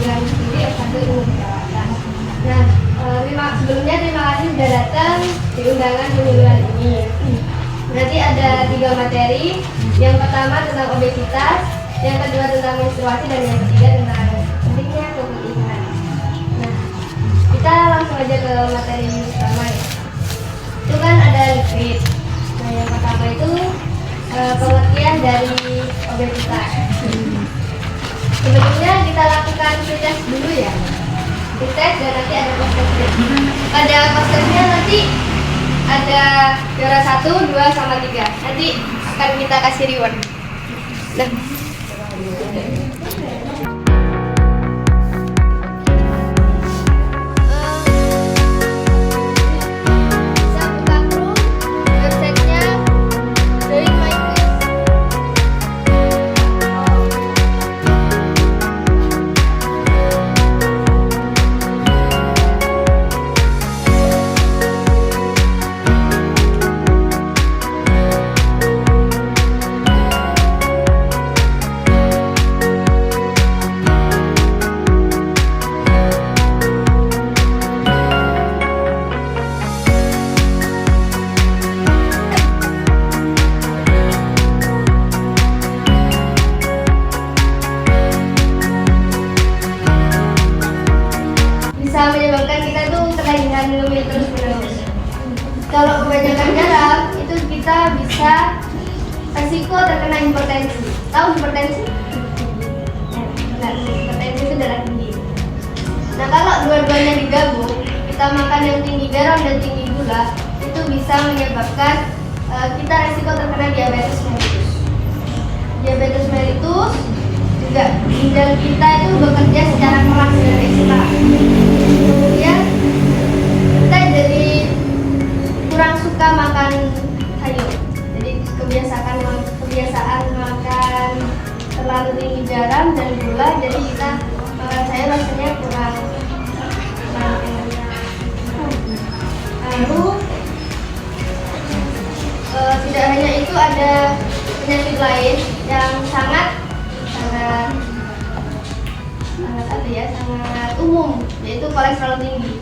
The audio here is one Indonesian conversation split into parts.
dengan studi S1 ilmu perawatan. Nah, sebelumnya terima kasih sudah datang di undangan penyuluhan ini. Berarti ada 3 materi. Yang pertama tentang obesitas, yang kedua tentang menstruasi, dan yang ketiga tentang pentingnya keputihan. Nah, kita langsung aja ke materi pertama ya. Itu kan ada lipid. Nah, yang pertama itu pengertian dari obesitas. Sebelumnya kita lakukan tes dulu ya. Tes dan nanti ada konsepnya. Pada konsepnya nanti ada juara 1, 2, sama 3. Nanti akan kita kasih reward. Nah. Bisa menyebabkan kita tuh ketagihan minum terus menerus. Kalau kebanyakan garam itu kita bisa resiko terkena hipertensi. Tahu hipertensi? Benar, hipertensi itu darah tinggi. Nah, kalau dua-duanya digabung, kita makan yang tinggi garam dan tinggi gula, itu bisa menyebabkan kita resiko terkena diabetes mellitus. Diabetes mellitus juga ginjal kita itu bekerja secara keras dan ekstra. Kemudian kita jadi kurang suka makan sayur. Jadi kebiasaan makan terlalu tinggi garam dan gula, jadi kita makan sayur rasanya kurang enak. Lalu tidak hanya itu, ada penyakit lain yang sangat umum, yaitu kolesterol tinggi.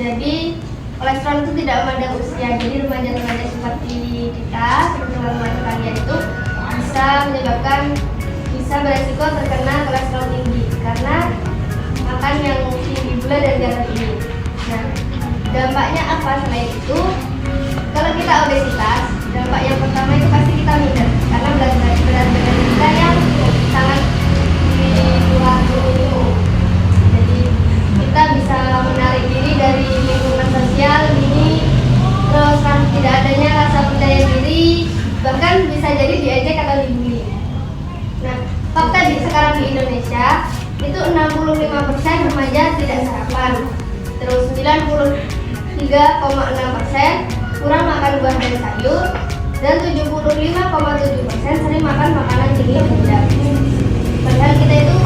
Jadi kolesterol itu tidak memandang usia. Jadi remaja-remaja seperti kita, teman-teman remaja kalian itu bisa beresiko terkena kolesterol tinggi karena makan yang tinggi gula dan garam ini. Nah, dampaknya apa selain itu? Kalau kita obesitas, dampak yang pertama itu pasti kita minder karena berat badan kita yang sangat di luar minimum. Jadi kita bisa menarik diri dari lingkungan sosial ini, terus tidak adanya rasa percaya diri, bahkan bisa jadi diejek atau dibully. Nah, fakta sekarang di Indonesia itu 65% remaja tidak sarapan, terus 93,6% kurang makan buah dan sayur, dan 75,7% sering makan makanan tinggi penyedap. Padahal kita itu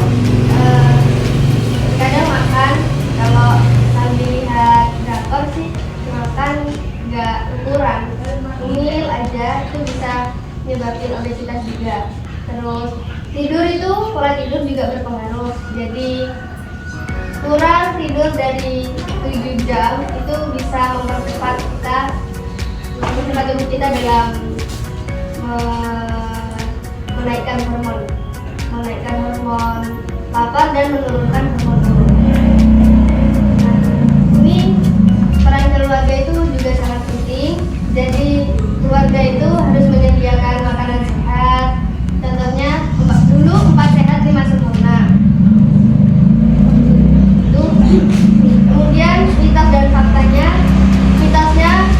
kadang makan, kalau sambil lihat drakor sih makan nggak ukuran, mil aja itu bisa menyebabkan obesitas juga. Terus tidur itu, pola tidur juga berpengaruh. Jadi kurang tidur dari 7 jam itu bisa mempercepat tubuh kita dalam menaikkan hormon lapar dan menurunkan hormon turun. Nah, ini peran keluarga itu juga sangat penting. Jadi keluarga itu harus menyediakan makanan sehat. Contohnya dulu 4 sehat 5 sempurna. Itu. Kemudian mitos dan faktanya. Mitosnya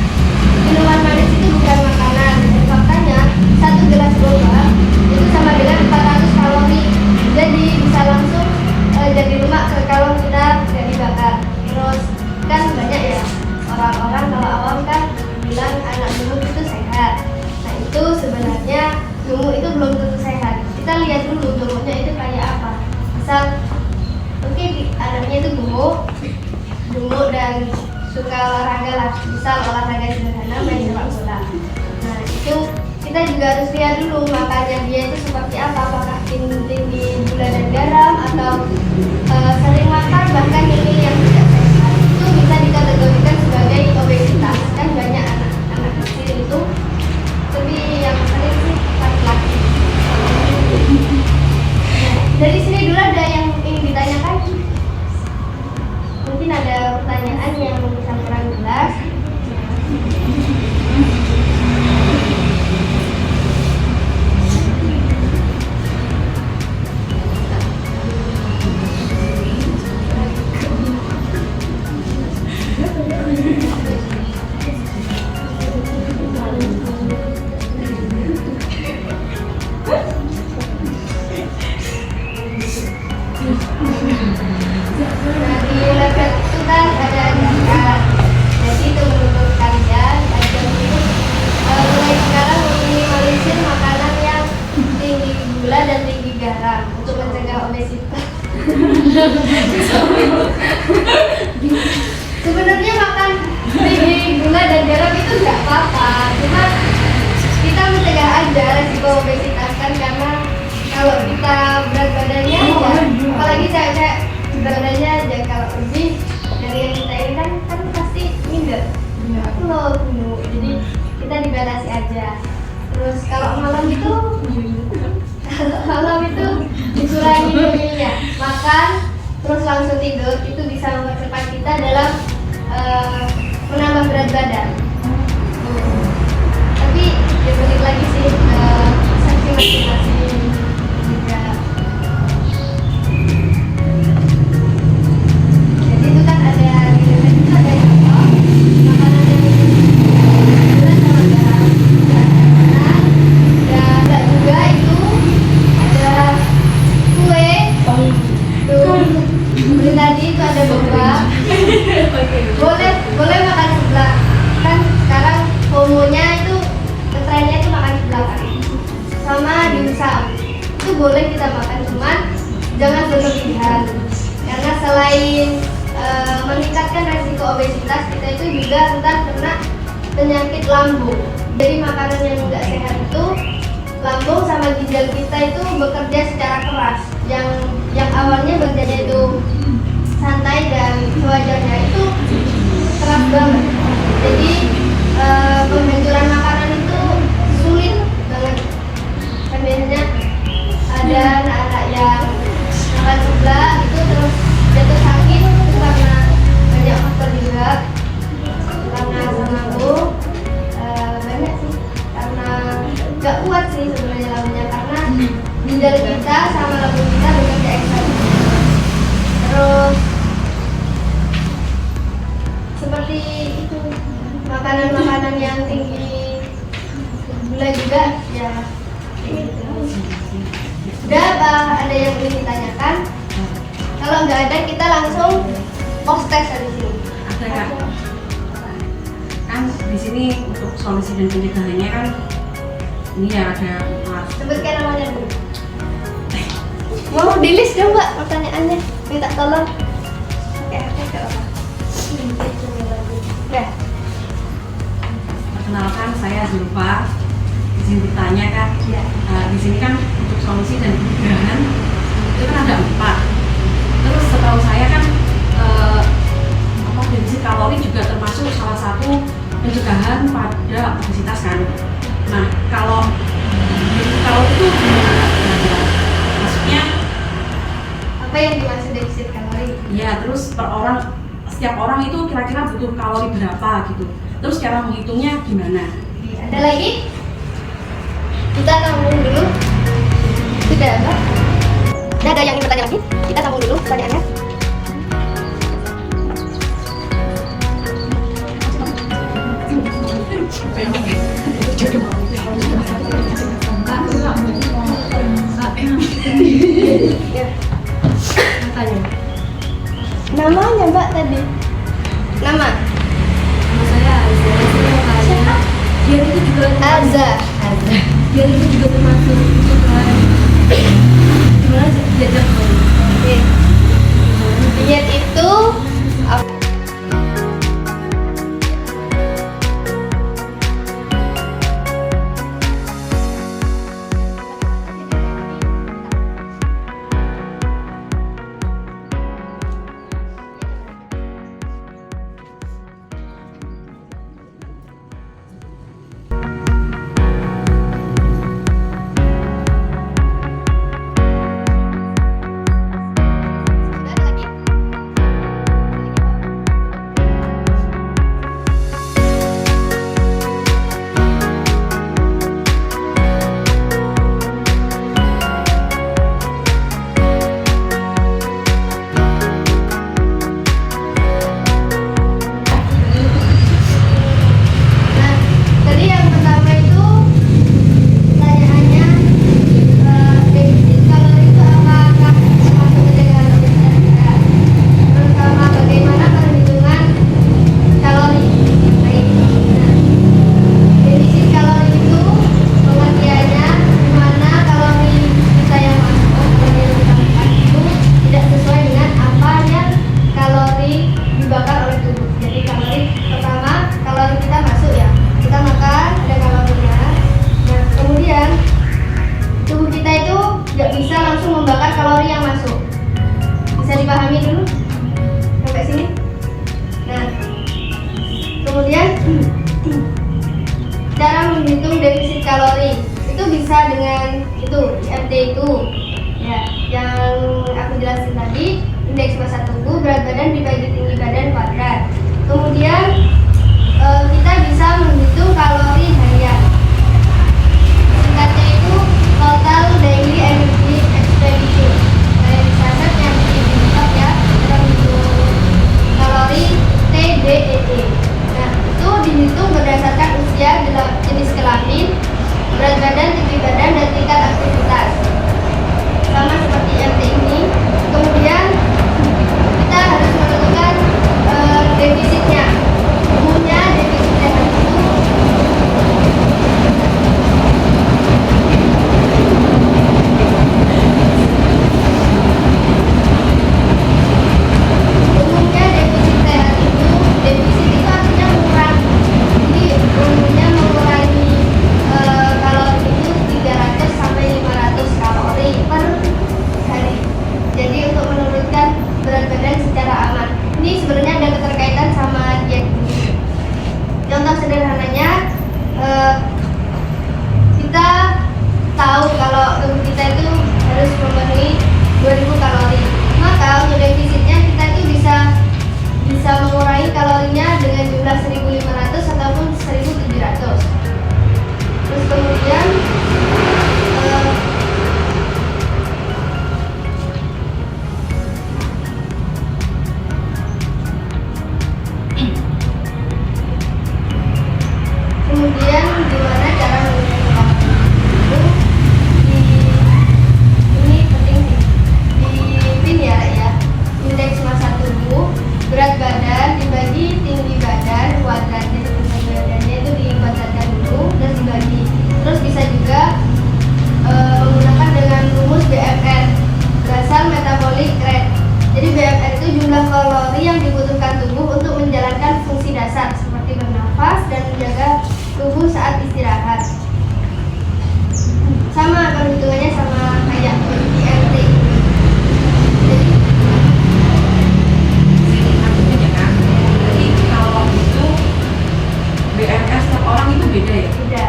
minuman manis itu bukan makanan. Dan faktanya 1 gelas boba itu sama dengan 400 kalori. Jadi bisa langsung jadi lemak kalau kita tidak dibakar. Terus kan banyak ya orang-orang kalau awam kan bilang anak gemuk itu sehat. Nah, itu sebenarnya gemuk itu belum tentu sehat. Kita lihat dulu gemuknya itu kayak apa. Misal anaknya itu gemuk dan suka olahraga lah. Misal olahraga sederhana, main sepak bola. Nah, itu kita juga harus lihat dulu makannya dia itu seperti apa. Apakah tinggi gula dan garam atau sering garam untuk mencegah obesitas. Sebenarnya makan tinggi gula dan garam itu nggak apa-apa, cuma kita mencegah aja resiko obesitas kan, karena kalau kita berat badannya apalagi cewek berat badannya aja kalau lebih dari yang kita ini kan pasti minder. Aku loh gemuk, jadi kita dibatasi aja. Terus kalau malam itu dikurangi dulunya, makan terus langsung tidur, itu bisa mempercepat kita dalam menambah berat badan. Tapi ya balik lagi sih saksi masing-masing juga. Jadi itu kan ada itu ada contoh makanan yang gula sama garam. Dan ada juga itu ada kue. Tuh, seperti tadi itu ada boba. Boleh makan sebelah. Kan sekarang homonya itu trennya itu makan sebelah kan. Sama dimsum. Itu boleh kita makan, cuman jangan berlebihan. Karena selain meningkatkan resiko obesitas, kita itu juga rentan kena penyakit lambung. Jadi makanan yang enggak sehat itu lambung sama ginjal kita itu bekerja secara keras. Yang awalnya bekerja itu santai dan sewajarnya itu keras banget. Jadi penghancuran makanan itu sulit banget. Kan biasanya ada anak-anak yang makan sebelah itu terus jatuh sakit itu karena banyak faktor juga, karena asam lambung banyak sih, karena nggak kuat sih sebenarnya lambungnya, karena ginjal kita sama lambung kita bekerja ekstra. Terus seperti itu makanan-makanan yang tinggi gula juga ya. Udah apa ada yang ingin ditanyakan? Kalau nggak ada kita langsung post test dari sini. Ada Kak. Kan di sini untuk solusi dan pencegahannya kan ini ya ada 4. Sebutkan namanya dulu. Mau di list dong Mbak pertanyaannya, minta tolong. Oke, apa? Ya. Perkenalkan saya Zulfa. Izin bertanya Kak. Ya. Di sini kan untuk solusi dan pencegahan itu kan ada 4. Terus setahu saya kan defisit kalori juga termasuk salah satu pencegahan pada obesitas kan. Nah kalau itu gimana? Maksudnya Apa yang dimaksud defisit kalori? ya, terus setiap orang itu kira-kira butuh kalori berapa gitu. Terus cara menghitungnya gimana? Ada lagi? Kita sambung dulu. Sudah Mbak? Sudah ada yang ingin bertanya lagi? Kita sambung dulu pertanyaannya. Ya. Namanya Mbak tadi? Nama? Saya Azza. Dia itu juga Azza. Dia itu juga termasuk pencegahan. Gimana sih diajak Oke. Diet itu membakar kalori yang masuk. Bisa dipahami dulu sampai sini? Nah, kemudian cara menghitung defisit kalori itu bisa dengan itu IMT itu ya, yang aku jelasin tadi, indeks massa tubuh berat badan dibagi tinggi badan kuadrat. Kemudian kita bisa menghitung kalori harian, singkatnya itu total daily energy expenditure. Yang dicatat yang dihitung ya, kita menghitung kalori TDEE. Nah, itu dihitung berdasarkan usia, jenis kelamin, berat badan, tinggi badan, dan tingkat aktivitas. Sama seperti MT ini. Kemudian kita harus menentukan defisitnya. Umumnya defisit sehat itu defisit itu artinya mengurangi. Jadi umumnya mengurangi kalori itu 300 sampai 500 kalori per hari. Jadi untuk menurunkan berat badan secara aman. Ini sebenarnya ada keterkaitan sama diet. Contoh sederhananya, kita tahu kalau tubuh kita itu harus memenuhi 2000 kalori. Maka untuk defisitnya kita itu bisa mengurangi kalorinya dengan jumlah 1500 ataupun 1700. Terus kemudian gimana cara menghitung itu ini penting sih di pin ya, indeks massa tubuh berat badan dibagi tinggi badan kuadrat. Jadi tinggi badannya itu dikuadratkan dulu terus dibagi. Terus bisa juga menggunakan dengan rumus BMR, basal metabolic rate. Jadi BMR itu jumlah kalori yang dibutuhkan tubuh untuk menjalankan fungsi dasar seperti bernafas dan menjaga tubuh saat istirahat. Sama perhitungannya sama kayak IMT. Jadi kalau itu BMR setiap orang itu beda ya? Beda.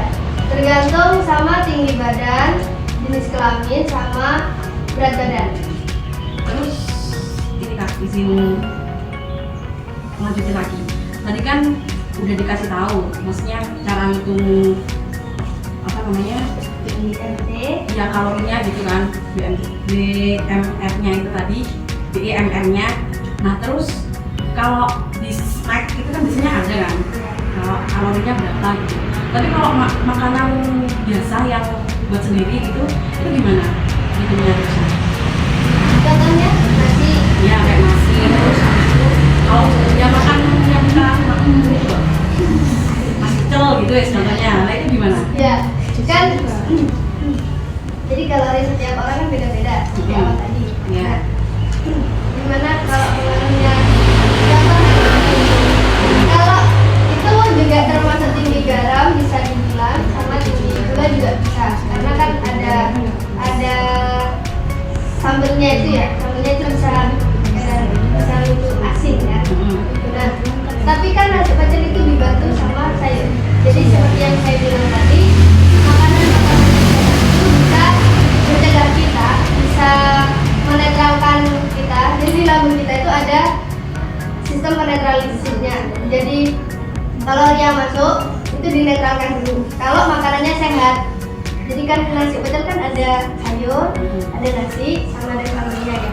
Tergantung sama tinggi badan, jenis kelamin, sama berat badan. Terus ini Kak, izin lanjutin lagi. Tadi kan udah dikasih tahu, maksudnya cara ngitung apa namanya? IMT. Ya kalorinya gitu kan, BMR-nya itu tadi, BMR-nya. Nah terus kalau di snack itu kan biasanya ada kan, kalau kalorinya berapa gitu. Tapi kalau makanan biasa yang buat sendiri gitu, itu gimana? Hitungnya terusnya? Contohnya nasi. Ya kayak nasi, terus habis itu kalau ya makan yang kita makan gitu, nasi pecel gitu ya contohnya. Nah itu gimana? Ya, kan. Jadi kalori setiap orang kan beda-beda. Seperti apa tadi? Ya. Nah, gimana kalau pengaruhnya? Kalau itu juga termasuk tinggi garam bisa dibilang, sama tinggi gula juga bisa. Karena kan ada sambelnya itu ya, sambelnya itu bisa itu asin ya. Nah, tapi kan nasi pecel itu dibantu sama sayur. Jadi seperti yang saya bilang tadi, makanan itu bisa mencegah kita, bisa menetralkan kita. Jadi di lambung kita itu ada sistem penetralisirnya. Jadi kalori yang masuk itu dinetralkan dulu. Kalau makanannya sehat, jadi kan nasi pecel kan ada sayur, ada nasi, sama ada kalorinya ya.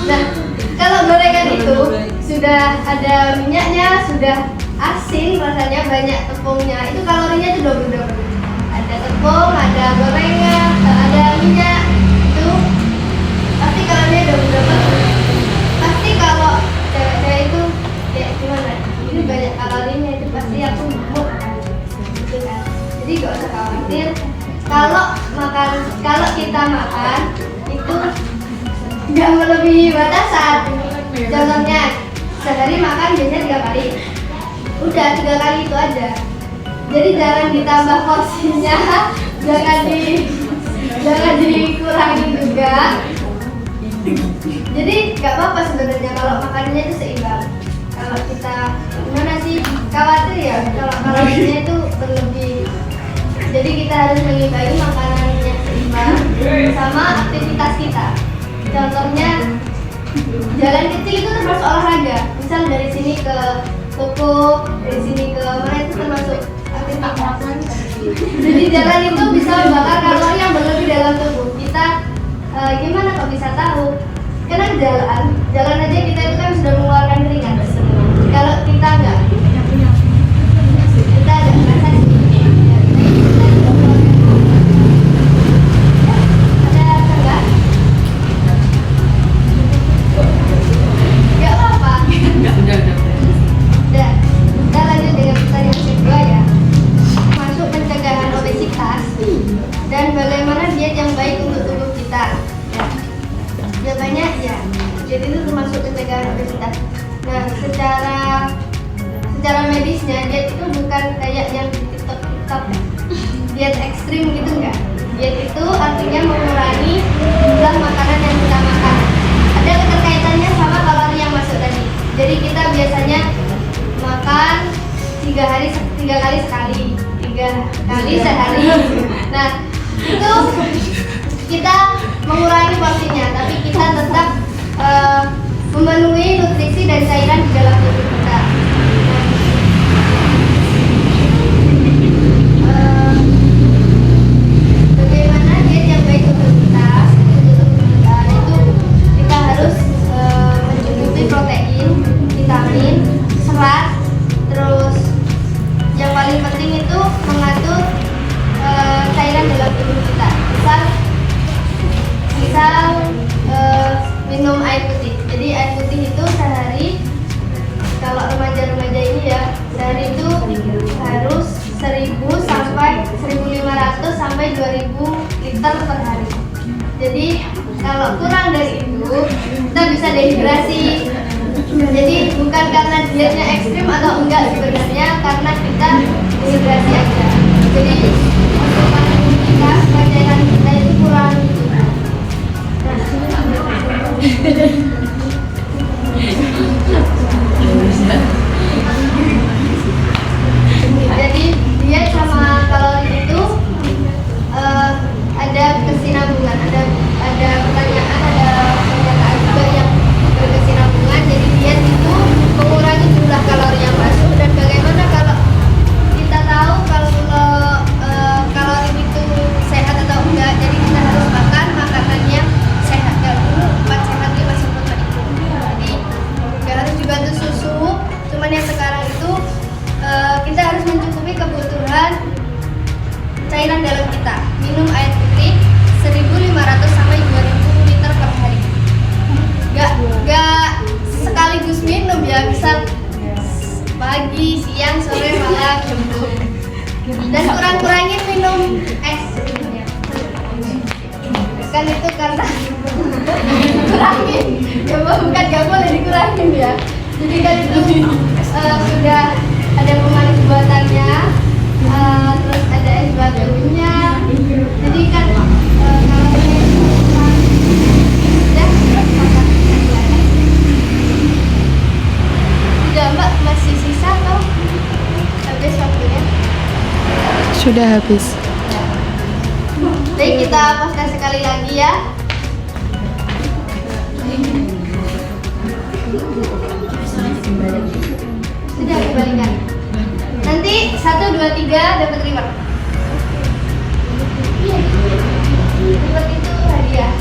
Nah, kalau gorengan itu sudah ada minyaknya, sudah asin, rasanya banyak tepungnya, itu kalorinya itu double. Ada tepung, ada gorengan, ada minyak, itu pasti kalorinya double. Pasti kalau cewek-cewek itu kayak gimana? Ini banyak kalorinya, itu pasti aku mau gitu kan. Jadi gak usah khawatir. Kalau kita makan itu nggak melebihi batasan. Contohnya sehari makan biasanya 3 kali. Udah 3 kali itu aja. Jadi jangan ditambah porsinya, jangan jangan dikurangin juga. Jadi nggak apa-apa sebenarnya kalau makanannya itu seimbang. Kalau kita gimana sih khawatir ya kalau kalorinya itu berlebih. Jadi kita harus mengimbangi makanannya seimbang sama aktivitas kita. Contohnya jalan kecil itu termasuk olahraga. Misal dari sini ke toko, dari sini ke mana itu termasuk aktivitas. Jadi jalan itu bisa membakar kalori yang berlebih dalam tubuh kita. Gimana kok bisa tahu? Karena jalan aja kita itu kan sudah mengeluarkan keringat. Kalau kita enggak, kita ada rasa sih. Ada enggak? Enggak apa-apa. Udah. Udah. Kita lanjut dengan pertanyaan kedua ya. Masuk pencegahan obesitas dan bagaimana diet yang baik untuk tubuh kita. Jawabannya ya, diet itu termasuk pencegahan obesitas. Nah, secara medisnya diet itu bukan kayak yang di TikTok diet ekstrim gitu enggak. Diet itu artinya mengurangi jumlah makanan yang kita makan. Ada keterkaitannya sama kalori yang masuk tadi. Jadi kita biasanya makan 3 kali sehari. Nah, itu kita mengurangi porsinya, tapi kita tetap memenuhi nutrisi dan cairan di dalam tubuh kita. Bagaimana diet yang baik untuk kita? Itu kita harus mencukupi protein, vitamin, serat, terus yang paling penting itu mengatur cairan dalam tubuh kita. Misal minum air putih. Jadi air putih itu sehari, kalau remaja-remaja ini ya, sehari itu harus 1.500 sampai 2.000 liter per hari. Jadi kalau kurang dari itu kita bisa dehidrasi. Jadi bukan karena dietnya ekstrim atau enggak, sebenarnya karena kita dehidrasi aja. Jadi asupan kita, cairan kita itu kurang. Jadi diet sama kalori itu ada kesinambungan, ada pertanyaan, ada pernyataan juga yang berkesinambungan. Jadi diet itu mengurangi jumlah kalori yang masuk. Dan bagaimana kalau kita tahu kalau kalori itu sehat atau enggak? Jadi kita harus makan makanan yang sehat. Kalau dulu 4 sehat 5 sempurna itu. Jadi nggak harus dibantu susu. Cuman yang sekarang itu kita harus mencukupi kebutuhan cairan dalam kita. Minum air putih 1.500 sampai 2.000 liter per hari. Gak sekaligus minum ya, bisa pagi, siang, sore, malam gitu. Dan kurang-kurangin minum es. Kan itu karena kurangin. Ya bukan gak boleh dikurangin ya. Jadi kan itu sudah ada pemanis buatannya, terus ada es batunya. Jadi kan kalau ini sudah makan. Sudah Mbak, masih sisa atau habis waktunya? Sudah habis. Jadi kita paskan sekali lagi ya. Sudah kembalikan. Nanti 1, 2, 3 dapat reward. Reward itu hadiah.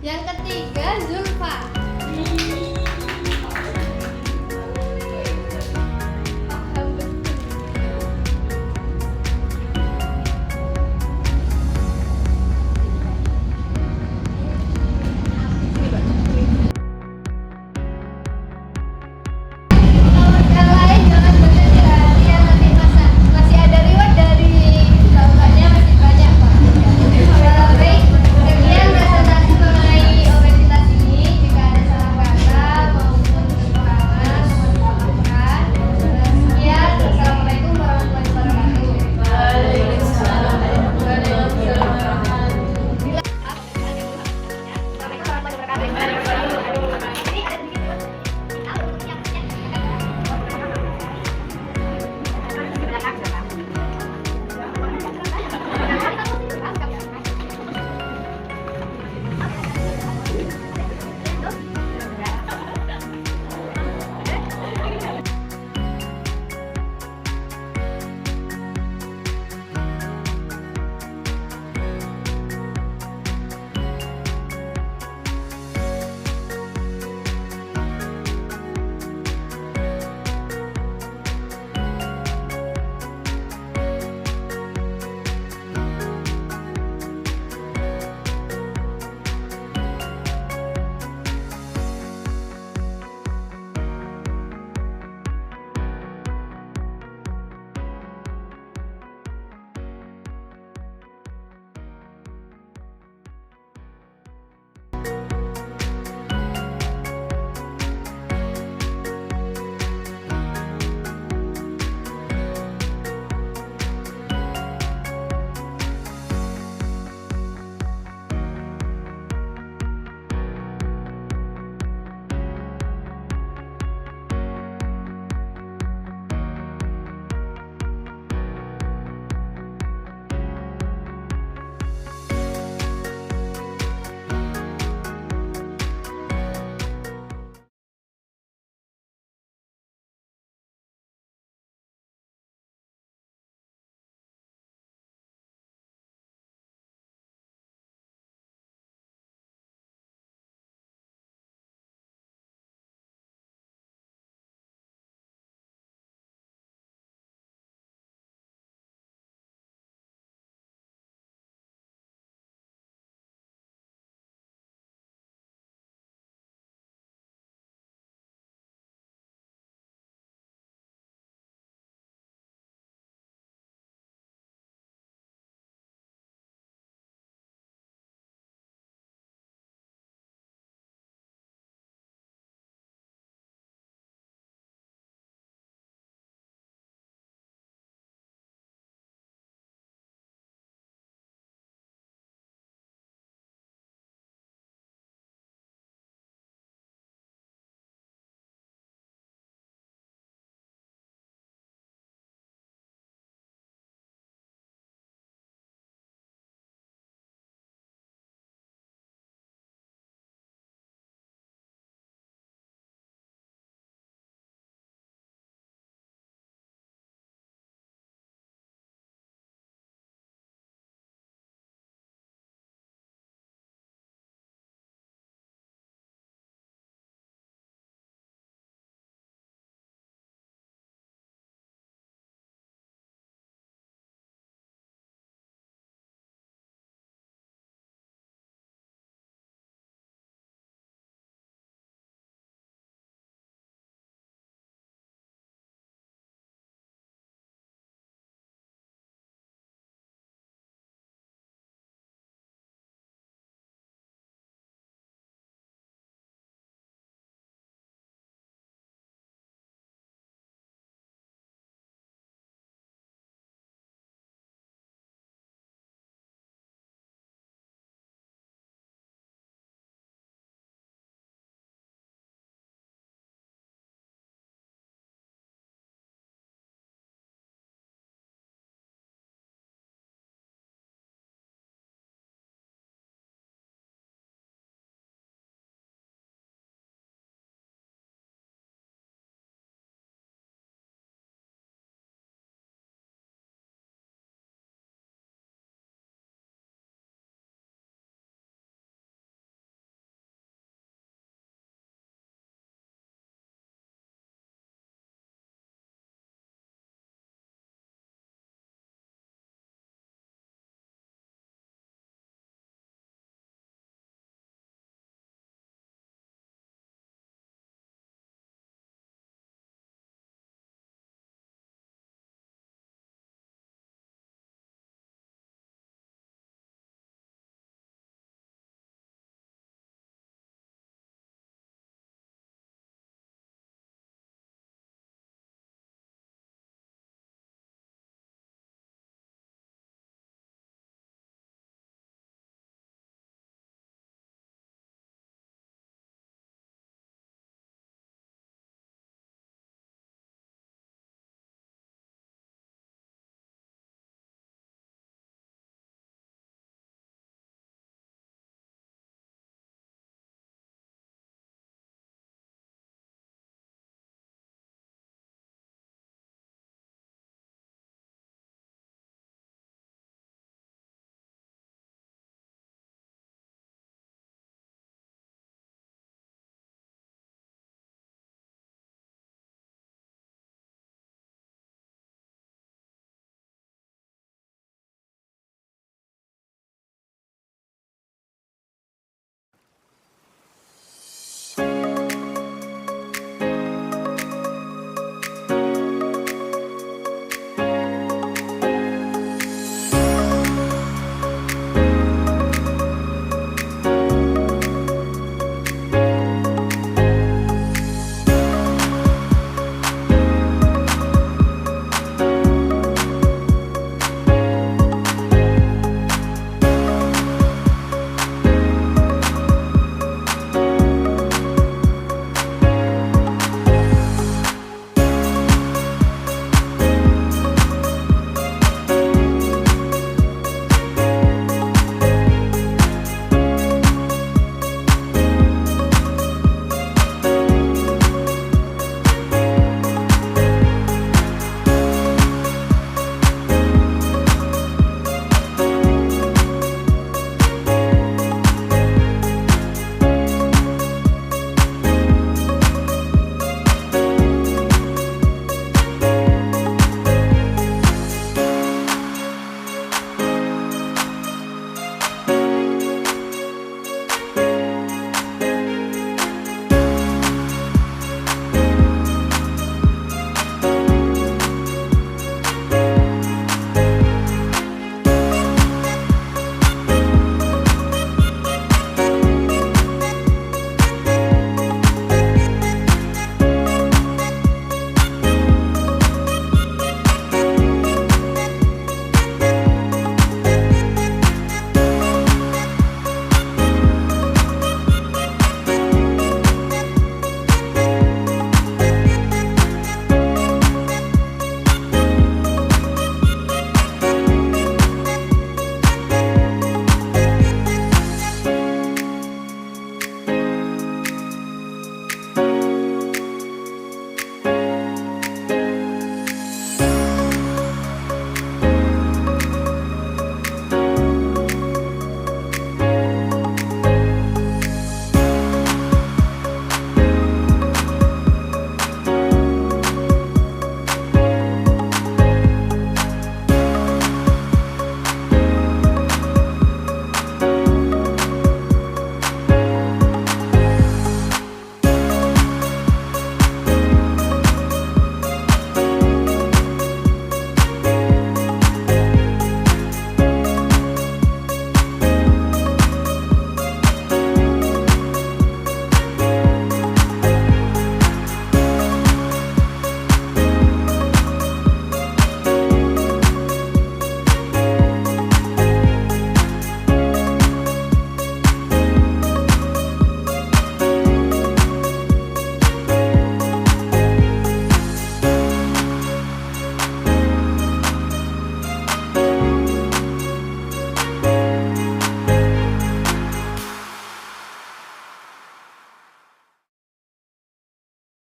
Yang ketiga Zulfa.